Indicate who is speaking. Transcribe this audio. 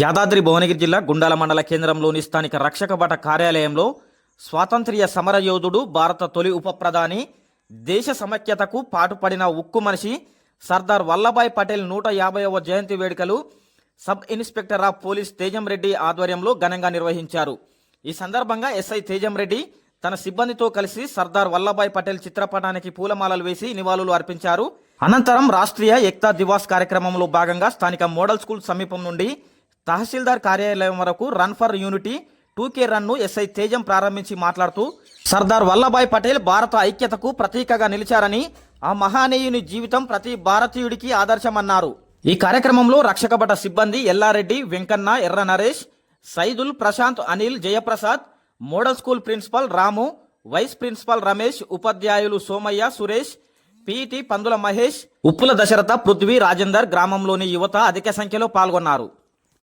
Speaker 1: యాదాద్రి భువనగిరి జిల్లా గుండాల మండల కేంద్రంలోని స్థానిక రక్షక భట కార్యాలయంలో స్వాతంత్ర్య సమరయోధుడు, భారత తొలి ఉప ప్రధాని, దేశ సమైక్యతకు పాటుపడిన ఉక్కు మనిషి సర్దార్ వల్లభాయ్ పటేల్ 150వ జయంతి వేడుకలు సబ్ ఇన్స్పెక్టర్ ఆఫ్ పోలీస్ తేజం రెడ్డి ఆధ్వర్యంలో ఘనంగా నిర్వహించారు. ఈ సందర్భంగా ఎస్ఐ తేజం రెడ్డి తన సిబ్బందితో కలిసి సర్దార్ వల్లభాయ్ పటేల్ చిత్రపటానికి పూలమాలలు వేసి నివాళులు అర్పించారు. అనంతరం రాష్ట్రీయ ఏక్తా దివాస్ కార్యక్రమంలో భాగంగా స్థానిక మోడల్ స్కూల్ సమీపం నుండి తహసీల్దార్ కార్యాలయం వరకు run for unity 2K run SI తేజం ప్రారంభించి మాట్లాడుతూ సర్దార్ వల్లభాయ్ పటేల్ భారత ఐక్యతకు ప్రతీకగా నిలిచారని, ఆ మహానీయుని జీవితం ప్రతి భారతీయుడికి ఆదర్శమన్నారు. ఈ కార్యక్రమంలో రక్షక భట సిబ్బంది Yellareddy, Venkanna, Erra Naresh, Saidul, Prashanth, Anil, Jayaprasad, model school principal Ramu, vice principal Ramesh, ఉపాధ్యాయులు సోమయ్య, సురేష్, పీఈటీ పందుల మహేష్, ఉప్పుల దశరథ, పృథ్వీ, రాజేందర్, గ్రామంలోని యువత అధిక సంఖ్యలో పాల్గొన్నారు.